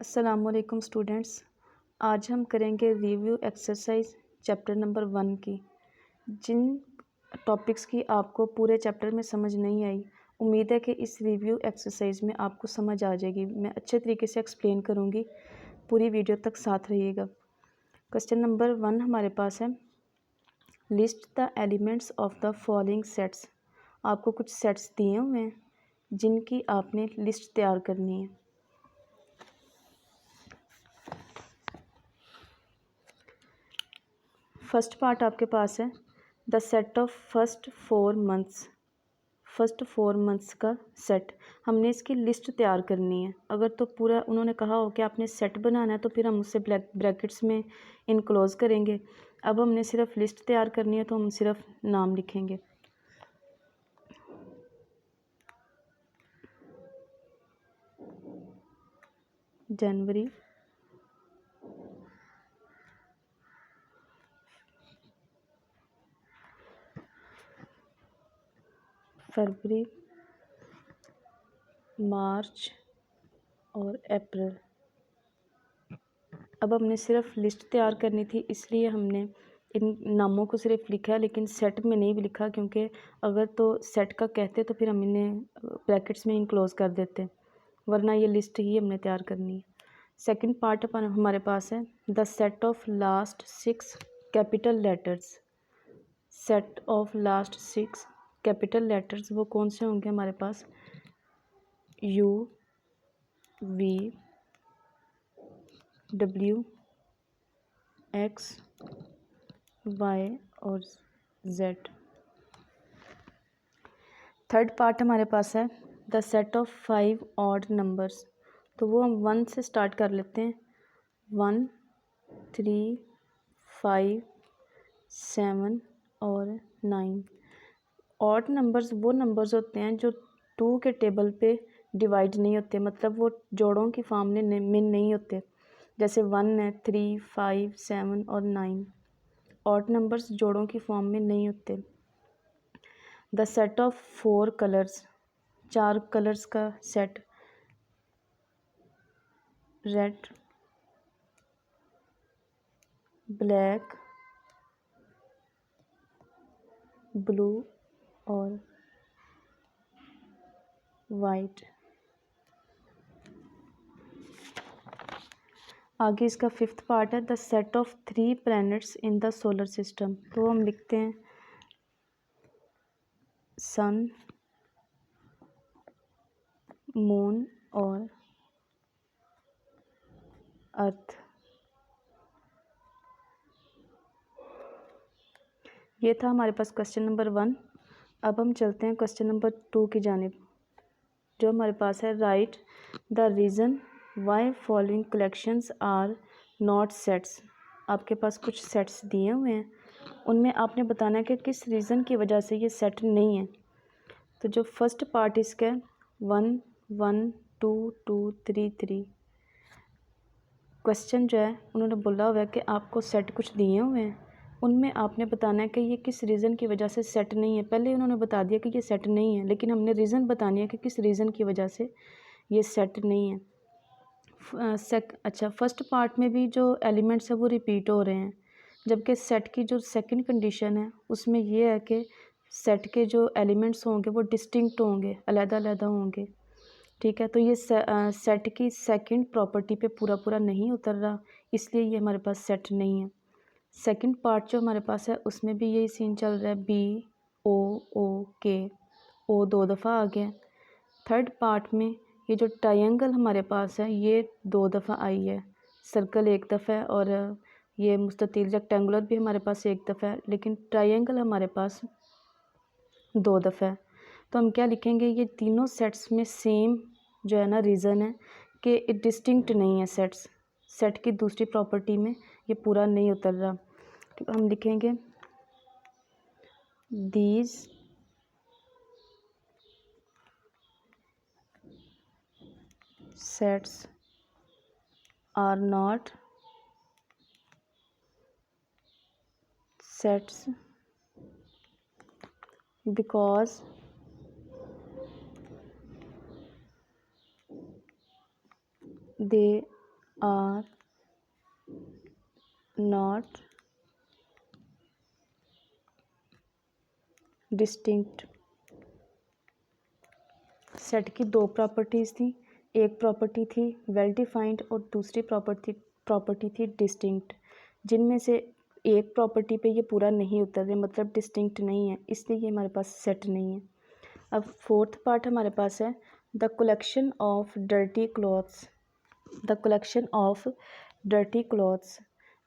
अस्सलामुअलैकुम स्टूडेंट्स। आज हम करेंगे रिव्यू एक्सरसाइज चैप्टर नंबर 1 की। जिन टॉपिक्स की आपको पूरे चैप्टर में समझ नहीं आई, उम्मीद है कि इस रिव्यू एक्सरसाइज में आपको समझ आ जाएगी। मैं अच्छे तरीके से एक्सप्लेन करूँगी, पूरी वीडियो तक साथ रहिएगा। क्वेश्चन नंबर 1 हमारे पास है, list the elements of the following sets. आपको कुछ सेट्स दिए हुए हैं जिनकी आपने लिस्ट तैयार करनी है। फर्स्ट पार्ट आपके पास है the set of first 4 months का सेट। हमने इसकी लिस्ट तैयार करनी है। अगर तो पूरा उन्होंने कहा हो कि आपने सेट बनाना है तो फिर हम उससे ब्रैकेट्स में इनक्लोज करेंगे। अब हमने सिर्फ लिस्ट तैयार करनी है तो हम सिर्फ नाम लिखेंगे। जनवरी, फरवरी, मार्च और अप्रैल। अब हमने सिर्फ लिस्ट तैयार करनी थी, इसलिए हमने इन नामों को सिर्फ लिखा है, लेकिन सेट में नहीं भी लिखा, क्योंकि अगर तो सेट का कहते तो फिर हम इन्हें ब्रैकेट्स में इनक्लोज कर देते, वरना ये लिस्ट ही हमने तैयार करनी है। सेकंड पार्ट हमारे पास है the set of last 6 capital letters. Set of last 6 capital letters वो कौन से होंगे हमारे पास? U, V, W, X, Y और जेड। थर्ड पार्ट हमारे पास है the set of 5 odd numbers. तो वो हम 1 से स्टार्ट कर लेते हैं। 1, 3, 5, 7 और 9। ऑड नंबर्स वो नंबर्स होते हैं जो 2 के टेबल पे डिवाइड नहीं होते, मतलब वो जोड़ों की फॉर्म में नहीं होते। जैसे 1 है, 3, 5, 7 और 9। ऑड नंबर्स जोड़ों की फॉर्म में नहीं होते। The set of 4 colours, 4 colours का सेट। रेड, ब्लैक, ब्लू और वाइट। आगे इसका फिफ्थ पार्ट है the set of 3 planets in the solar system. तो हम लिखते हैं सन, मून और अर्थ। ये था हमारे पास क्वेश्चन नंबर 1। अब हम चलते हैं क्वेश्चन नंबर 2 की जानिब, जो हमारे पास है right the reason why following collections are not sets. आपके पास कुछ सेट्स दिए हुए हैं, उनमें आपने बताना है कि किस रीज़न की वजह से ये सेट नहीं है। तो जो फर्स्ट पार्ट इसका 1, 1, 2, 2, 3, 3। क्वेश्चन जो है उन्होंने बोला हुआ है कि आपको सेट कुछ दिए हुए हैं, उनमें आपने बताना है कि ये किस रीज़न की वजह से सेट नहीं है। पहले उन्होंने बता दिया कि ये सेट नहीं है, लेकिन हमने रीज़न बतानी है कि किस रीज़न की वजह से ये सेट नहीं है। अच्छा, फर्स्ट पार्ट में भी जो एलिमेंट्स है वो रिपीट हो रहे हैं, जबकि सेट की जो सेकंड कंडीशन है उसमें ये है कि सेट के जो एलिमेंट्स होंगे वो डिस्टिंक्ट होंगे, अलग-अलग होंगे। ठीक है, तो ये सेट की सेकंड प्रॉपर्टी पे पूरा नहीं उतर रहा, इसलिए ये हमारे पास सेट नहीं है। सेकंड पार्ट जो हमारे पास है उसमें भी यही सीन चल रहा है, बी ओ ओ के, ओ 2 दफ़ा आ गया। थर्ड पार्ट में ये जो ट्रायंगल हमारे पास है ये 2 दफ़ा आई है, सर्कल 1 दफ़ा है और ये मुस्ततील रेक्टेंगुलर भी हमारे पास 1 दफ़ा है, लेकिन ट्रायंगल हमारे पास 2 दफ़ा है। तो हम क्या लिखेंगे, ये तीनों सेट्स में सेम जो है ना रीज़न है कि डिस्टिंक्ट नहीं है सेट्स, सेट की दूसरी प्रॉपर्टी में ये पूरा नहीं उतर रहा। तो हम लिखेंगे these sets are not sets because they are not distinct. Set की दो प्रॉपर्टीज़ थी, एक प्रॉपर्टी थी वेल डिफाइंड और दूसरी प्रॉपर्टी थी डिस्टिंक्ट, जिनमें से एक प्रॉपर्टी पे ये पूरा नहीं उतर रहे, मतलब डिस्टिंक्ट नहीं है, इसलिए ये हमारे पास सेट नहीं है। अब फोर्थ पार्ट हमारे पास है the collection of dirty clothes. The collection of dirty clothes,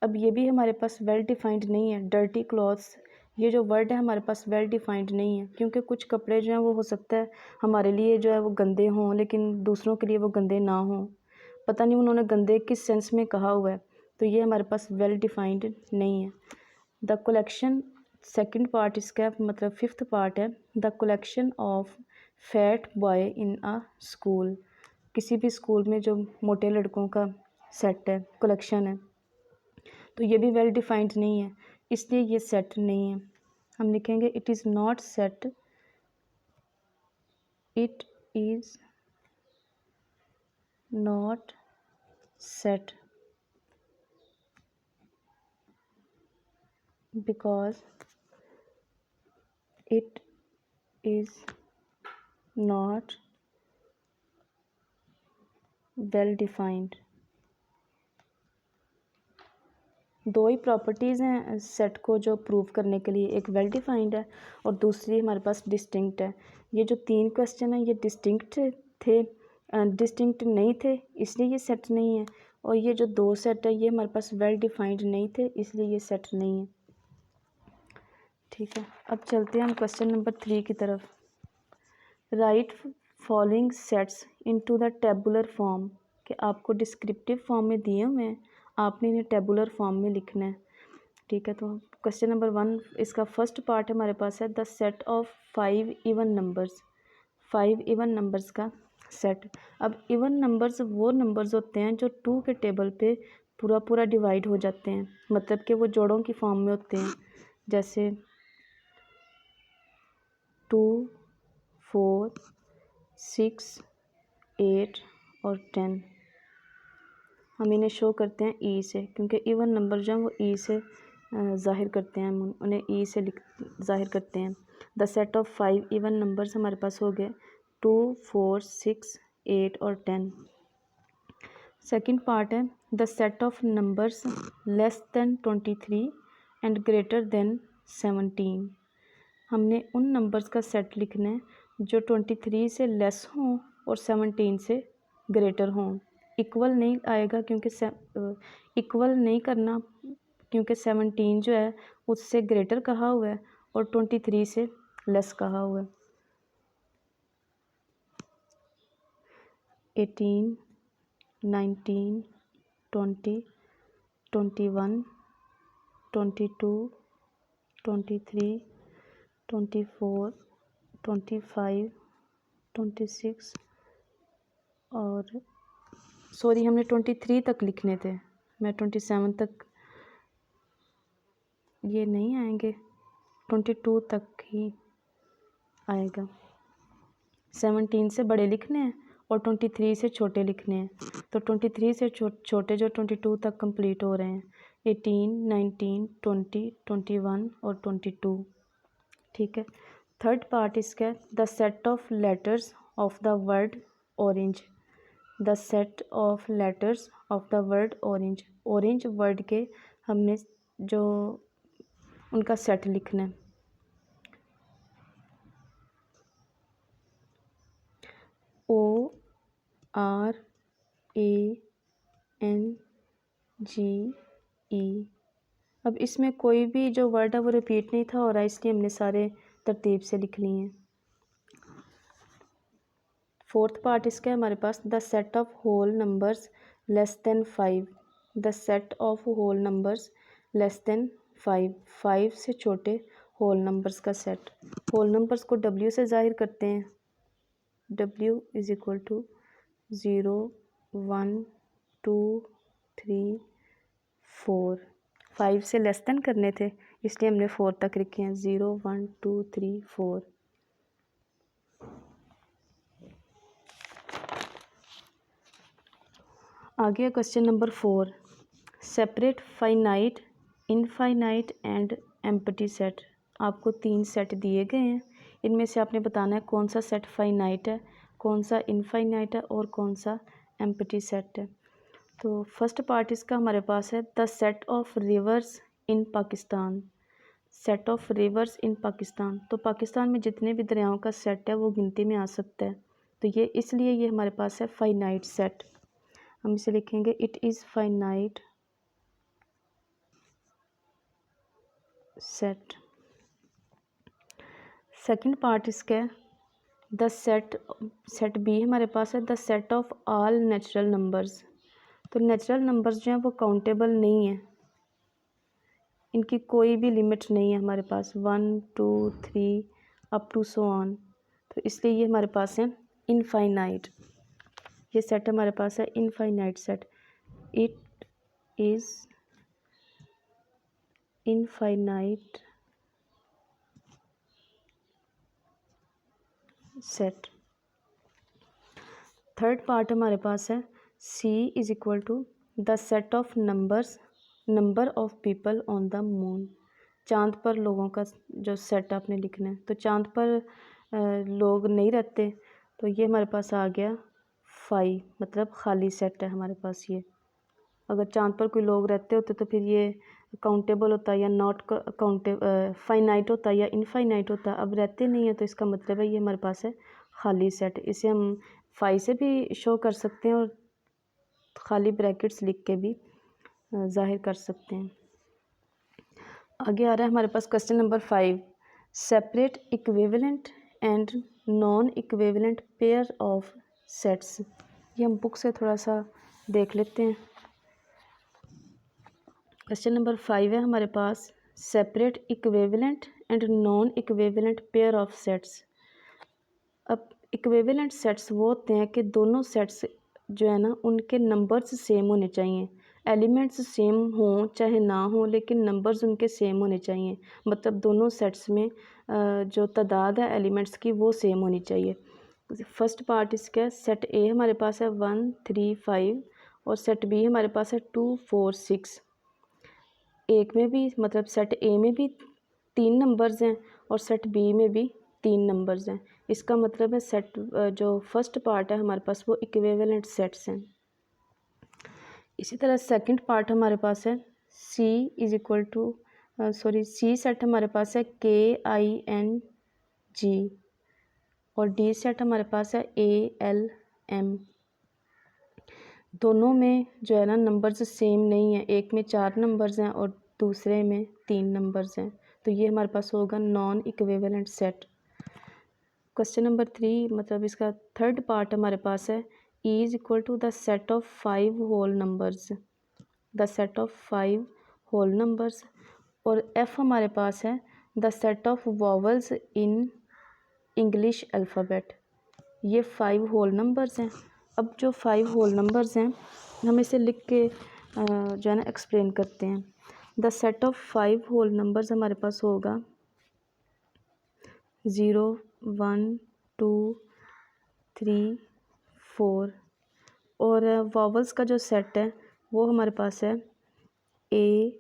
अब ये भी हमारे पास वेल डिफाइंड नहीं है। डर्टी क्लॉथ्स, ये जो वर्ड है हमारे पास वेल डिफाइंड नहीं है, क्योंकि कुछ कपड़े जो हैं वो हो सकता है हमारे लिए जो है वो गंदे हों, लेकिन दूसरों के लिए वो गंदे ना हों। पता नहीं उन्होंने गंदे किस सेंस में कहा हुआ है, तो ये हमारे पास वेल डिफाइंड नहीं है। द कलेक्शन, सेकंड पार्ट इसका मतलब फिफ्थ पार्ट है the collection of fat boy in a school. किसी भी स्कूल में जो मोटे लड़कों का सेट है, कलेक्शन है, तो ये भी वेल डिफाइंड नहीं है, इसलिए ये सेट नहीं है। हम लिखेंगे it is not set, it is not set because it is not well defined. दो ही प्रॉपर्टीज़ हैं सेट को जो प्रूव करने के लिए, एक वेल डिफाइंड है और दूसरी हमारे पास डिस्टिंक्ट है। ये जो तीन क्वेश्चन हैं ये डिस्टिंक्ट थे, डिस्टिंक्ट नहीं थे, इसलिए ये सेट नहीं है, और ये जो दो सेट है ये हमारे पास वेल डिफाइंड नहीं थे, इसलिए ये सेट नहीं है। ठीक है, अब चलते हैं हम क्वेश्चन नंबर 3 की तरफ। Right following sets into the tabular form, कि आपको डिस्क्रिप्टिव फॉर्म में दिए हुए हैं, आपने इन्हें टेबुलर फॉर्म में लिखना है। ठीक है, तो क्वेश्चन नंबर 1 इसका फर्स्ट पार्ट हमारे पास है the set of 5 even numbers. 5 even numbers का सेट। अब इवन नंबर्स वो नंबर्स होते हैं जो 2 के टेबल पे पूरा पूरा डिवाइड हो जाते हैं, मतलब कि वो जोड़ों की फॉर्म में होते हैं, जैसे 2, 4, 6, 8 और 10। हम इन्हें शो करते हैं ई से, क्योंकि इवन नंबर जो हैं वो ई से ज़ाहिर करते हैं, हम उन्हें ई से ज़ाहिर करते हैं। The set of 5 even numbers हमारे पास हो गए 2, 4, 6, 8 और 10। सेकंड पार्ट है the set of numbers less then 23 and greater than 17। हमने उन नंबर्स का सेट लिखना है जो 23 से लेस हों और 17 से ग्रेटर हों। इक्वल नहीं आएगा, क्योंकि इक्वल नहीं करना, क्योंकि 17 जो है उससे ग्रेटर कहा हुआ है और 23 से लेस कहा हुआ है। 18, 19, 20, 21, 22, 23, 24, 25, 26 और सॉरी हमने 23 तक लिखने थे, मैं 27 तक, ये नहीं आएंगे, 22 तक ही आएगा। 17 से बड़े लिखने हैं और 23 से छोटे लिखने हैं, तो 23 से छोटे जो 22 तक कंप्लीट हो रहे हैं, 18, 19, 20, 21 और 22। ठीक है, थर्ड पार्ट इसका the set of letters of the word orange. The set of letters of the word orange, orange word के हमने जो उनका सेट लिखना है। ORANGE, अब इसमें कोई भी जो वर्ड है वो रिपीट नहीं था हो रहा, इसलिए हमने सारे तरतीब से लिख लिए हैं। फोर्थ पार्ट इसका है हमारे पास the set of whole numbers less than 5। The set of whole numbers less than 5, 5 से छोटे होल नंबर्स का सेट। होल नंबर्स को W से ज़ाहिर करते हैं, W इज़ इक्वल टू 0, 1, 2, 3, 4। 5 से लेस देन करने थे, इसलिए हमने 4 तक लिखे हैं, 0, 1, 2, 3, 4। आगे question number 4, separate finite, infinite and empty set. आपको 3 सेट दिए गए हैं, इनमें से आपने बताना है कौन सा सेट फाइनाइट है, कौन सा इनफाइनाइट है और कौन सा एम्प्टी सेट है। तो फर्स्ट पार्ट इसका हमारे पास है the set of rivers in Pakistan. Set of rivers in Pakistan, तो पाकिस्तान में जितने भी दरियाओं का सेट है वो गिनती में आ सकता है, तो ये इसलिए ये हमारे पास है फाइनाइट सेट। हम इसे लिखेंगे it is finite set. Second part इसका है द सेट बी हमारे पास है the set of all natural numbers. तो नेचुरल नंबर्स जो हैं वो काउंटेबल नहीं है, इनकी कोई भी लिमिट नहीं है हमारे पास, 1 2 3 अप टू सो ऑन, तो इसलिए ये हमारे पास है इनफाइनाइट। ये सेट हमारे पास है infinite set. It is infinite set. Third part हमारे पास है C is equal to the set of numbers, number of people on the moon. चाँद पर लोगों का जो सेट आपने लिखना है, तो चाँद पर लोग नहीं रहते, तो ये हमारे पास आ गया 5, मतलब खाली सेट है हमारे पास ये। अगर चाँद पर कोई लोग रहते होते तो फिर ये काउंटेबल होता या नॉट फाइनाइट होता या इनफाइनाइट होता। अब रहते नहीं है तो इसका मतलब है ये हमारे पास है खाली सेट। इसे हम 5 से भी शो कर सकते हैं और खाली ब्रैकेट्स लिख के भी ज़ाहिर कर सकते हैं। आगे आ रहा है हमारे पास question number 5, separate equivalent and non equivalent pair of sets. ये हम बुक से थोड़ा सा देख लेते हैं। क्वेश्चन नंबर 5 है हमारे पास separate equivalent and non equivalent pair of sets. अब इक्विवेलेंट सेट्स वो होते हैं कि दोनों सेट्स जो है ना उनके नंबर्स सेम होने चाहिए, एलिमेंट्स सेम हों चाहे ना हो, लेकिन नंबर्स उनके सेम होने चाहिए। मतलब दोनों सेट्स में जो तादाद है एलिमेंट्स की वो सेम होनी चाहिए। फर्स्ट पार्ट इसका है सेट ए हमारे पास है 1 3 5 और सेट बी हमारे पास है 2 4 6। एक में भी मतलब सेट ए में भी 3 नंबर्स हैं और सेट बी में भी 3 नंबर्स हैं। इसका मतलब है सेट जो फर्स्ट पार्ट है हमारे पास वो इक्विवेलेंट सेट्स हैं। इसी तरह सेकंड पार्ट हमारे पास है C is equal to C set हमारे पास है KING और डी सेट हमारे पास है ALM। दोनों में जो है ना नंबर्स सेम नहीं है, एक में 4 नंबर्स हैं और दूसरे में 3 नंबर्स हैं, तो ये हमारे पास होगा non equivalent set. Question number 3 मतलब इसका थर्ड पार्ट हमारे पास है E is equal to the set of 5 whole numbers, the set of 5 whole numbers, और F हमारे पास है the set of vowels in English alphabet. ये 5 होल नंबर्स हैं। अब जो 5 होल नंबर्स हैं हम इसे लिख के जो है ना एक्सप्लेन करते हैं। The set of 5 whole numbers हमारे पास होगा 0 1 2 3 4 और वॉवल्स का जो सेट है वो हमारे पास है AEIOU।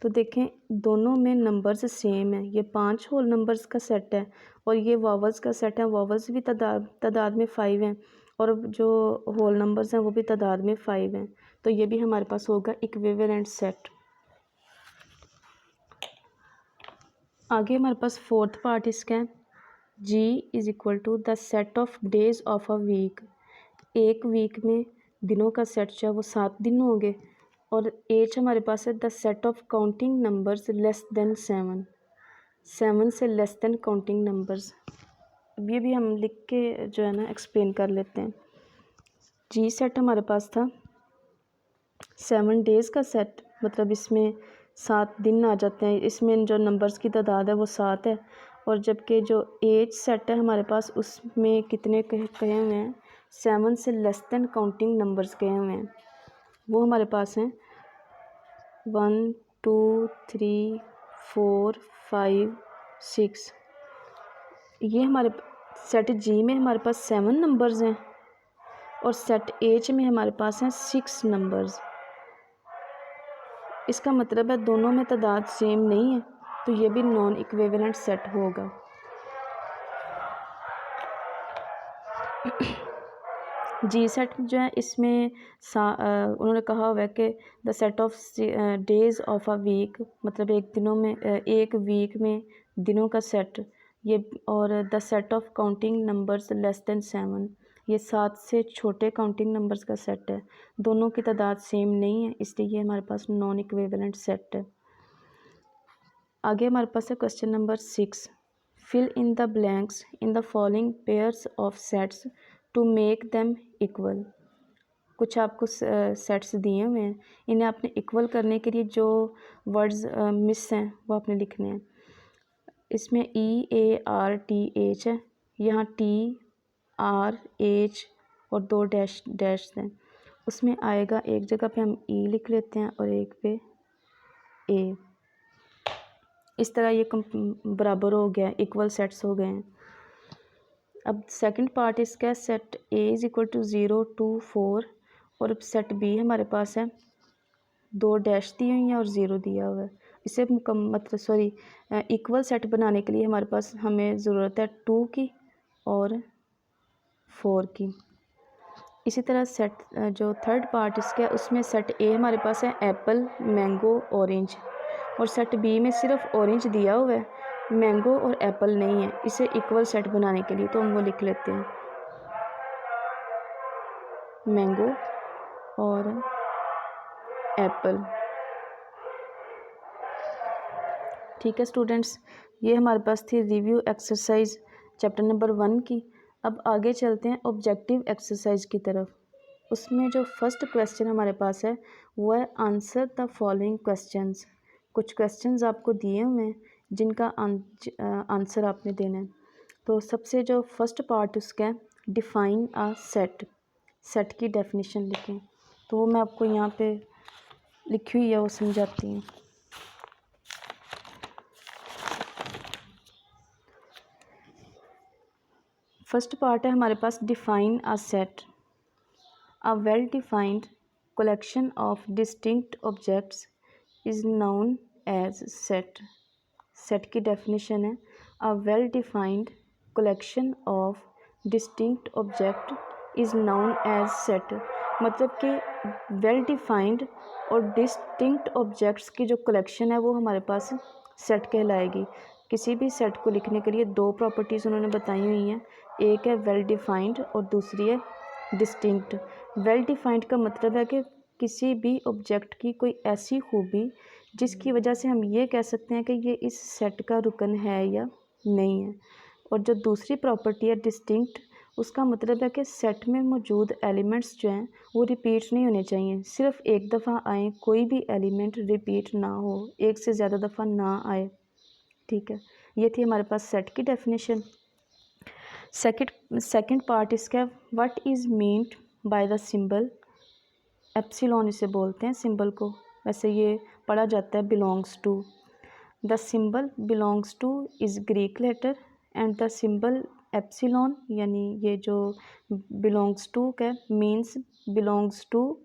तो देखें दोनों में नंबर्स सेम है, ये 5 होल नंबर्स का सेट है और ये वॉवल्स का सेट है। वॉवल्स भी तादाद में 5 हैं और जो होल नंबर्स हैं वो भी तादाद में 5 हैं, तो ये भी हमारे पास होगा इक्विवेलेंट सेट। आगे हमारे पास फोर्थ पार्ट इसका है G is equal to the set of days of a week. एक वीक में दिनों का सेट जो है वो 7 दिन होंगे और H हमारे पास है the set of counting numbers less than 7 से लेस देन काउंटिंग नंबर्स। अब ये भी हम लिख के जो है ना एक्सप्लेन कर लेते हैं। G सेट हमारे पास था 7 डेज़ का सेट, मतलब इसमें 7 दिन आ जाते हैं, इसमें जो नंबर्स की तादाद है वो 7 है। और जबकि जो H सेट है हमारे पास उसमें कितने कहे हुए हैं, 7 से लेस देन काउंटिंग नंबर्स कहे हुए हैं, वो हमारे पास हैं 1 2 3 4 5 6। ये हमारे सेट जी में हमारे पास 7 नंबर्स हैं और सेट एच में हमारे पास हैं 6 नंबर्स। इसका मतलब है दोनों में तादाद सेम नहीं है, तो ये भी नॉन इक्विवेलेंट सेट होगा। जी सेट जो है इसमें उन्होंने कहा हुआ है कि the set of days of a week, मतलब एक वीक में दिनों का सेट ये, और the set of counting numbers less than 7, ये 7 से छोटे काउंटिंग नंबर्स का सेट है। दोनों की तादाद सेम नहीं है, इसलिए ये हमारे पास नॉन इक्विवेलेंट सेट है। आगे हमारे पास है question number 6, fill in the blanks in the following pairs of sets to make them equal. कुछ आपको सेट्स दिए हुए हैं, इन्हें आपने इक्वल करने के लिए जो वर्ड्स मिस हैं वो आपने लिखने हैं। इसमें EARTH है, यहाँ TRH और 2 डैश हैं। उसमें आएगा, एक जगह पे हम E लिख लेते हैं और एक पे A। इस तरह ये बराबर हो गया, इक्वल सेट्स हो गए हैं। अब सेकंड पार्ट इसका है set A is equal to 0 to 4 और अब सेट B हमारे पास है 2 डैश दी हुई हैं और 0 दिया हुआ है। इसे इक्वल सेट बनाने के लिए हमारे पास हमें ज़रूरत है 2 की और 4 की। इसी तरह सेट जो थर्ड पार्ट इसका है उसमें सेट A हमारे पास है एप्पल, मैंगो, ऑरेंज, और सेट B में सिर्फ ऑरेंज दिया हुआ है, मैंगो और एप्पल नहीं है। इसे इक्वल सेट बनाने के लिए तो हम वो लिख लेते हैं, मैंगो और एप्पल। ठीक है स्टूडेंट्स, ये हमारे पास थी रिव्यू एक्सरसाइज चैप्टर नंबर 1 की। अब आगे चलते हैं ऑब्जेक्टिव एक्सरसाइज की तरफ। उसमें जो फर्स्ट क्वेश्चन हमारे पास है वो है आंसर द फॉलोइंग क्वेश्चंस। कुछ क्वेश्चंस आपको दिए हुए हैं जिनका आंसर आपने देना है। तो सबसे जो फर्स्ट पार्ट उसका है डिफ़ाइन अ सेट, सेट की डेफिनेशन लिखें। तो वो मैं आपको यहाँ पे लिखी हुई है, वो समझाती हूँ। फर्स्ट पार्ट है हमारे पास define a set, a well defined collection of distinct objects is known as set. Set की डेफिनेशन है a well defined collection of distinct object is known as set. मतलब कि वेल डिफाइंड और distinct objects की जो collection है वो हमारे पास सेट कहलाएगी। किसी भी सेट को लिखने के लिए 2 प्रॉपर्टीज़ उन्होंने बताई हुई हैं, एक है वेल डिफाइंड और दूसरी है डिस्टिंक्ट। वेल डिफाइंड का मतलब है कि किसी भी ऑब्जेक्ट की कोई ऐसी खूबी जिसकी वजह से हम ये कह सकते हैं कि ये इस सेट का रुकन है या नहीं है। और जो दूसरी प्रॉपर्टी है डिस्टिंक्ट, उसका मतलब है कि सेट में मौजूद एलिमेंट्स जो हैं वो रिपीट नहीं होने चाहिए, सिर्फ एक दफ़ा आए, कोई भी एलिमेंट रिपीट ना हो, एक से ज़्यादा दफ़ा ना आए। ठीक है, ये थी हमारे पास सेट की डेफिनेशन। सेकंड पार्ट इसका what is meant by the symbol epsilon, इसे बोलते हैं सिंबल को, वैसे ये पढ़ा जाता है belongs to. The symbol belongs to is Greek letter and the symbol epsilon, यानी ये जो बिलोंग्स टू का मीन्स बिलोंग्स टू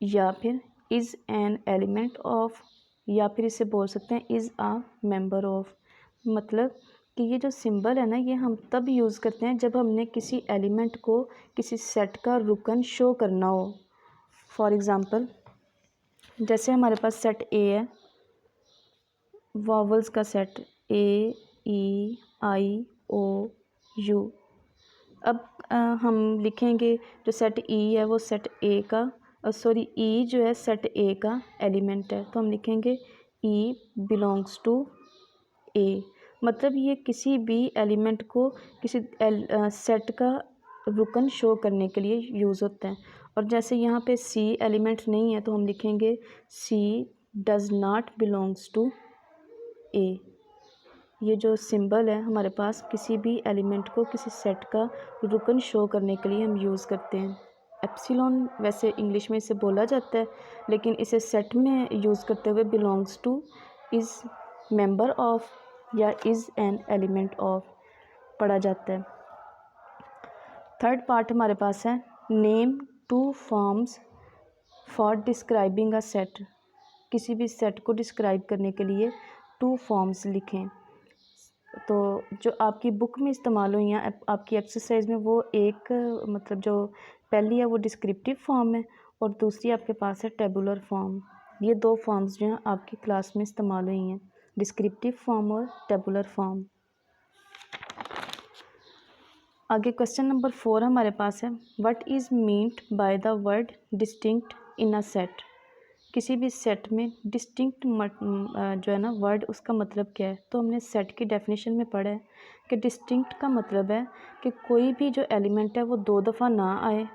या फिर इज़ एन एलिमेंट ऑफ, या फिर इसे बोल सकते हैं इज़ आ मेंबर ऑफ। मतलब कि ये जो सिंबल है ना, ये हम तब यूज़ करते हैं जब हमने किसी एलिमेंट को किसी सेट का रुकन शो करना हो। फॉर एग्ज़ाम्पल जैसे हमारे पास सेट ए है, वॉवल्स का सेट AEIOU। अब हम लिखेंगे जो सेट ई है वो सेट ए का ई जो है सेट ए का एलिमेंट है, तो हम लिखेंगे ई बिलोंग्स टू ए। मतलब ये किसी भी एलिमेंट को किसी सेट का रुकन शो करने के लिए यूज़ होता है। और जैसे यहाँ पे सी एलिमेंट नहीं है तो हम लिखेंगे सी डज़ नॉट बिलोंग्स टू ए। ये जो सिंबल है हमारे पास किसी भी एलिमेंट को किसी सेट का रुकन शो करने के लिए हम यूज़ करते हैं। एप्सिलॉन वैसे इंग्लिश में इसे बोला जाता है, लेकिन इसे सेट में यूज़ करते हुए belongs to, is member of या इज़ एन एलिमेंट ऑफ पढ़ा जाता है। थर्ड पार्ट हमारे पास है name two forms for describing a set. किसी भी सेट को डिस्क्राइब करने के लिए टू फॉर्म्स लिखें। तो जो आपकी बुक में इस्तेमाल हुई हैं आपकी एक्सरसाइज में, वो एक मतलब जो पहली है वो डिस्क्रिप्टिव फॉर्म है और दूसरी आपके पास है टेबुलर फॉर्म। ये दो फॉर्म्स जो हैं आपकी क्लास में इस्तेमाल हुई हैं, डिस्क्रिप्टिव फॉर्म और टेबुलर फॉर्म। आगे क्वेश्चन नंबर 4 हमारे पास है what is meant by the word distinct in a set. किसी भी सेट में डिस्टिंक्ट जो है ना वर्ड, उसका मतलब क्या है। तो हमने सेट की डेफिनेशन में पढ़ा है कि डिस्टिंक्ट का मतलब है कि कोई भी जो एलिमेंट है वो दो दफ़ा ना आए,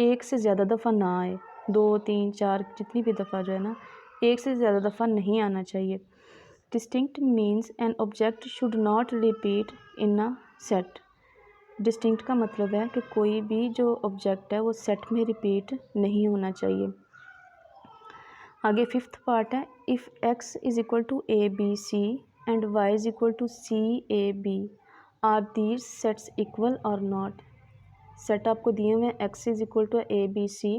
एक से ज़्यादा दफ़ा ना आए, 2 3 4 जितनी भी दफ़ा जो है ना, एक से ज़्यादा दफ़ा नहीं आना चाहिए। Distinct means an object should not repeat in a set. Distinct का मतलब है कि कोई भी जो ऑब्जेक्ट है वो सेट में रिपीट नहीं होना चाहिए। आगे फिफ्थ पार्ट है if x is equal to A B C and y is equal to C A B are these sets equal और नॉट। सेट आपको दिए हुए हैं x is equal to A B C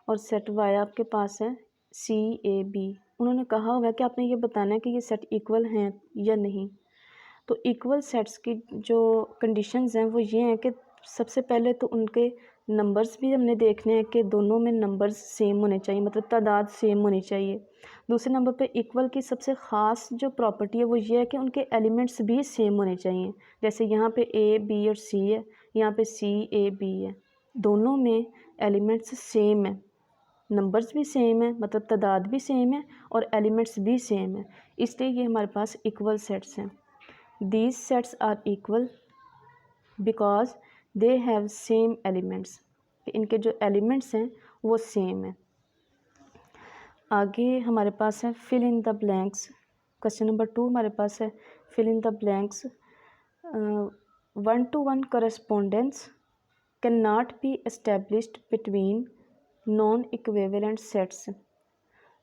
और set y आपके पास है सी A B. उन्होंने कहा हुआ है कि आपने ये बताना है कि ये सेट इक्वल हैं या नहीं। तो इक्वल सेट्स की जो कंडीशंस हैं वो ये हैं कि सबसे पहले तो उनके नंबर्स भी हमने देखने हैं कि दोनों में नंबर्स सेम होने चाहिए, मतलब तादाद सेम होनी चाहिए। दूसरे नंबर पे इक्वल की सबसे ख़ास जो प्रॉपर्टी है वो ये है कि उनके एलिमेंट्स भी सेम होने चाहिए। जैसे यहाँ पे ए बी और सी है, यहाँ पे सी ए बी है, दोनों में एलिमेंट्स सेम है, नंबर्स भी सेम है, मतलब तादाद भी सेम है और एलिमेंट्स भी सेम है, इसलिए ये हमारे पास इक्वल सेट्स हैं। These sets are equal because they have same elements। इनके जो एलिमेंट्स हैं वो सेम है। आगे हमारे पास है fill in the blanks. Question number 2 हमारे पास है fill in the blanks. 1-to-1 correspondence cannot be established between non-equivalent sets।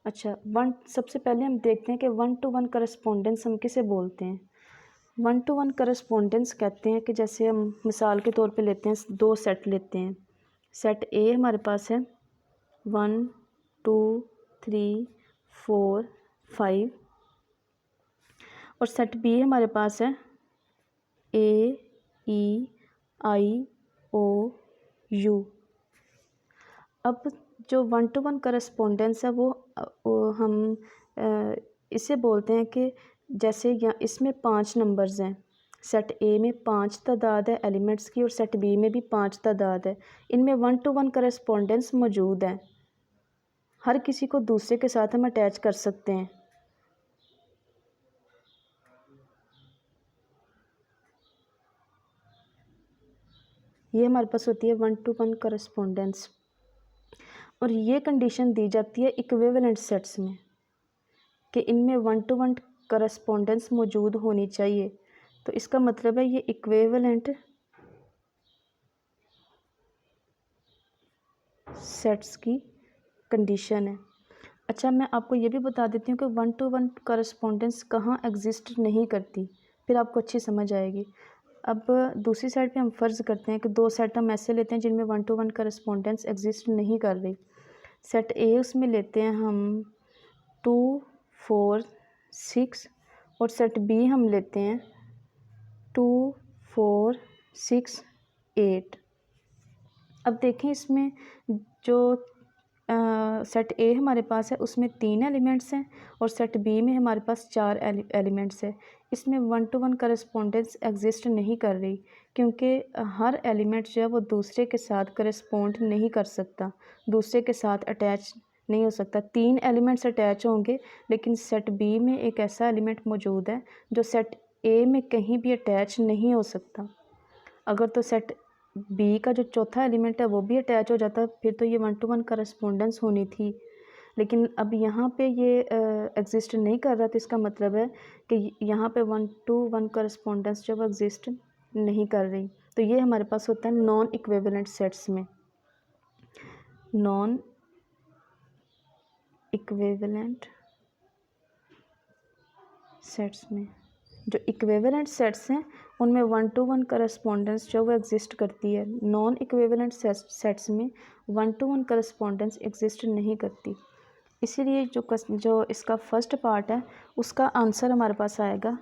अच्छा, सबसे पहले हम देखते हैं कि 1-to-1 correspondence हम किसे बोलते हैं। 1-to-1 करस्पोंडेंस कहते हैं कि जैसे हम मिसाल के तौर पे लेते हैं, दो सेट लेते हैं। सेट ए हमारे पास है 1 2 3 4 5 और सेट बी हमारे पास है ए ई आई ओ यू। अब जो 1-to-1 करस्पोंडेंस है वो हम इसे बोलते हैं कि जैसे यहाँ इसमें 5 नंबर्स हैं, सेट ए में 5 तादाद है एलिमेंट्स की और सेट बी में भी 5 तादाद है। इनमें 1-to-1 करस्पोंडेंस मौजूद है, हर किसी को दूसरे के साथ हम अटैच कर सकते हैं। ये हमारे पास होती है 1-to-1 करस्पोंडेंस और ये कंडीशन दी जाती है इक्विवेलेंट सेट्स में कि इनमें 1-to-1 करस्पोंडेंस मौजूद होनी चाहिए। तो इसका मतलब है ये इक्विवेलेंट सेट्स की कंडीशन है। अच्छा, मैं आपको ये भी बता देती हूँ कि 1-to-1 करस्पोंडेंस कहाँ एग्जिस्ट नहीं करती, फिर आपको अच्छी समझ आएगी। अब दूसरी साइड पे हम फ़र्ज़ करते हैं कि दो सेट हम ऐसे लेते हैं जिनमें 1-to-1 करस्पोंडेंस एग्जिस्ट नहीं कर रही। सेट ए उसमें लेते हैं हम 2 4 6 और सेट बी हम लेते हैं 2 4 6 8। अब देखें इसमें जो सेट ए हमारे पास है उसमें 3 एलिमेंट्स हैं और सेट बी में हमारे पास 4 एलिमेंट्स है। इसमें 1-to-1 करस्पोंडेंस एग्जिस्ट नहीं कर रही क्योंकि हर एलिमेंट जो है वो दूसरे के साथ करस्पोंड नहीं कर सकता, दूसरे के साथ अटैच नहीं हो सकता। 3 एलिमेंट्स अटैच होंगे लेकिन सेट बी में एक ऐसा एलिमेंट मौजूद है जो सेट ए में कहीं भी अटैच नहीं हो सकता। अगर तो सेट बी का जो चौथा एलिमेंट है वो भी अटैच हो जाता फिर तो ये 1-to-1 करस्पोंडेंस होनी थी, लेकिन अब यहाँ पे ये एग्जिस्ट नहीं कर रहा। तो इसका मतलब है कि यहाँ पे 1-to-1 करस्पोंडेंस जब एग्जिस्ट नहीं कर रही तो ये हमारे पास होता है नॉन इक्विवेलेंट सेट्स में। नॉन इक्विवेलेंट सेट्स में जो इक्विवेलेंट सेट्स हैं उनमें 1 to 1 करस्पॉन्डेंस जो वो एग्जिस्ट करती है। नॉन इक्विवेलेंट सेट्स में 1 to 1 करस्पॉन्डेंस एग्जिस्ट नहीं करती। इसीलिए जो इसका फर्स्ट पार्ट है उसका आंसर हमारे पास आएगा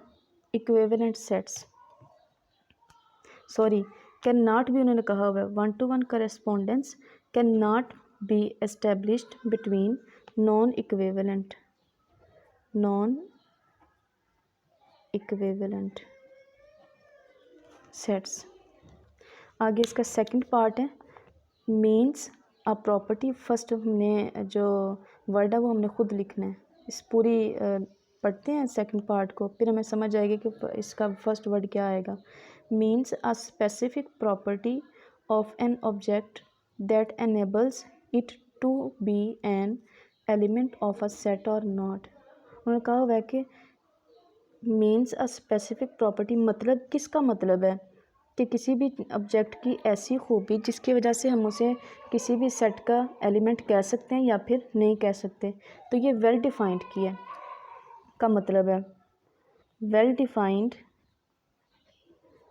equivalent sets. Sorry, can not भी उन्होंने कहा हुआ है, 1 to 1 correspondence can not be established between non equivalent sets. आगे इसका सेकंड पार्ट है मीन्स अ प्रॉपर्टी। फर्स्ट हमने जो वर्ड है वो हमने खुद लिखना है। इस पूरी पढ़ते हैं सेकंड पार्ट को, फिर हमें समझ आएगी कि इसका फर्स्ट वर्ड क्या आएगा। Means a specific property of an object that enables it to be an element of a set और नॉट। उन्होंने कहा हुआ है कि मीन्स अ स्पेसिफिक प्रॉपर्टी, मतलब किसका मतलब है कि किसी भी ऑब्जेक्ट की ऐसी खूबी जिसकी वजह से हम उसे किसी भी सेट का एलिमेंट कह सकते हैं या फिर नहीं कह सकते। तो ये वेल डिफाइंड किया का मतलब है वेल डिफाइंड।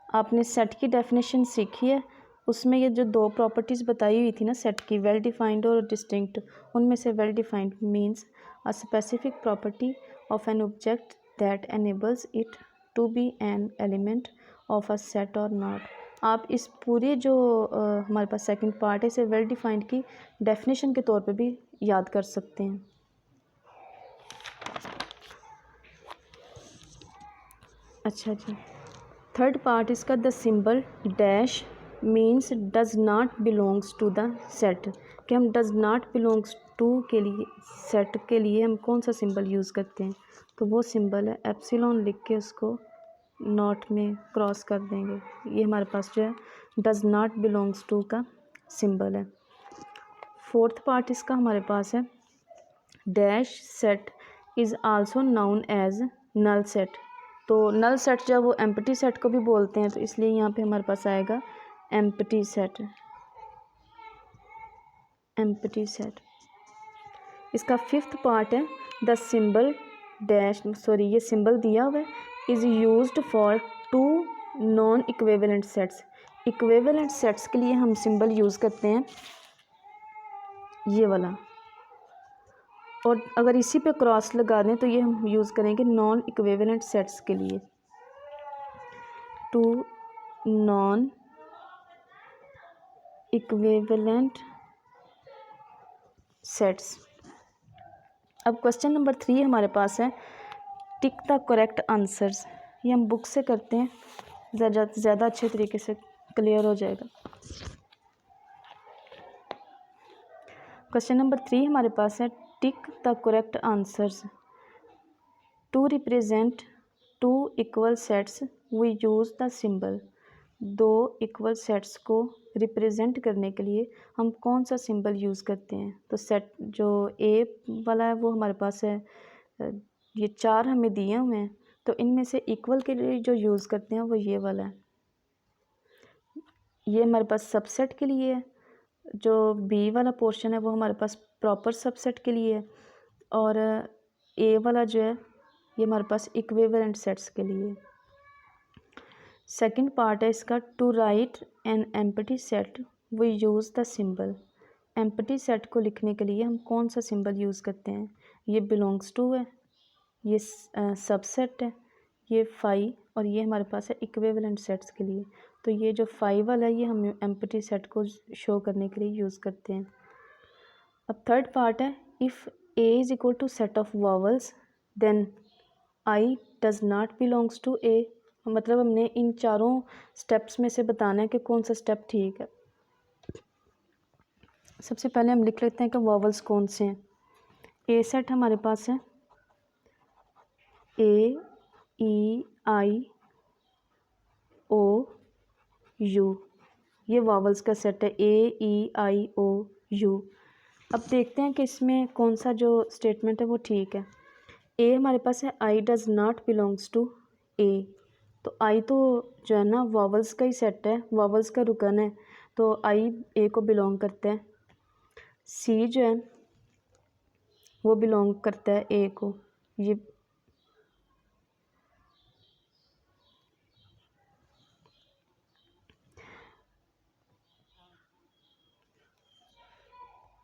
आपने सेट की डेफिनेशन सीखी है, उसमें ये जो दो प्रॉपर्टीज़ बताई हुई थी ना सेट की, वेल डिफाइंड और डिस्टिंक्ट, उनमें से well defined means a specific property of an object that enables it to be an element of a set और नॉट। आप इस पूरे जो हमारे पास सेकंड पार्ट है इसे वेल डिफाइंड की डेफिनेशन के तौर पे भी याद कर सकते हैं। अच्छा जी, थर्ड पार्ट इसका the symbol dash means does not belongs to the set. कि हम डज नॉट बिलोंग्स टू के लिए सेट के लिए हम कौन सा सिंबल यूज़ करते हैं, तो वो सिंबल है एप्सिलॉन। लिख के उसको नॉट में क्रॉस कर देंगे। ये हमारे पास जो है डज नॉट बिलोंग्स टू का सिंबल है। फोर्थ पार्ट इसका हमारे पास है dash set is also known as null set. तो नल सेट जब वो एम्प्टी सेट को भी बोलते हैं, तो इसलिए यहाँ पे हमारे पास आएगा एम्प्टी सेट। इसका फिफ्थ पार्ट है द सिंबल डैश, सॉरी ये सिंबल दिया हुआ है, is used for two non equivalent sets. Equivalent sets के लिए हम सिंबल यूज़ करते हैं ये वाला, और अगर इसी पे क्रॉस लगा दें तो ये हम यूज़ करेंगे नॉन इक्विवेलेंट सेट्स के लिए। Two non equivalent sets. अब क्वेश्चन नंबर 3 हमारे पास है टिक द करेक्ट आंसर्स। ये हम बुक से करते हैं, ज़्यादा अच्छे तरीके से क्लियर हो जाएगा। क्वेश्चन नंबर 3 हमारे पास है tick the correct answers. To represent two equal sets we use the symbol. दो इक्वल सेट्स को रिप्रेजेंट करने के लिए हम कौन सा सिंबल यूज़ करते हैं। तो सेट जो ए वाला है वो हमारे पास है, ये 4 हमें दिए हुए हैं, तो इनमें से इक्वल के लिए जो यूज़ करते हैं वो ये वाला है। ये हमारे पास सबसेट के लिए है, जो बी वाला पोर्शन है वो हमारे पास प्रॉपर सबसेट के लिए है, और ए वाला जो है ये हमारे पास इक्विवेलेंट सेट्स के लिए। सेकंड पार्ट है इसका to write an empty set we use the symbol. Empty set को लिखने के लिए हम कौन सा सिंबल यूज़ करते हैं। ये बिलोंग्स टू है, ये सबसेट है, ये फाई, और ये हमारे पास है इक्विवेलेंट सेट्स के लिए। तो ये जो फाई वाला है ये हम एम्प्टी सेट को शो करने के लिए यूज़ करते हैं। अब थर्ड पार्ट है if A is equal to set of vowels then I does not belongs to A. मतलब हमने इन चारों स्टेप्स में से बताना है कि कौन सा स्टेप ठीक है। सबसे पहले हम लिख लेते हैं कि वॉवल्स कौन से हैं। ए सेट हमारे पास है ए, ई, आई, ओ, यू। ये वॉवल्स का सेट है ए, ई, आई, ओ, यू। अब देखते हैं कि इसमें कौन सा जो स्टेटमेंट है वो ठीक है। ए हमारे पास है I does not belongs to A. तो आई तो जो है ना वॉवल्स का ही सेट है, वॉवल्स का रुकन है, तो आई ए को बिलोंग करता है। सी जो है वो बिलोंग करता है ए को, ये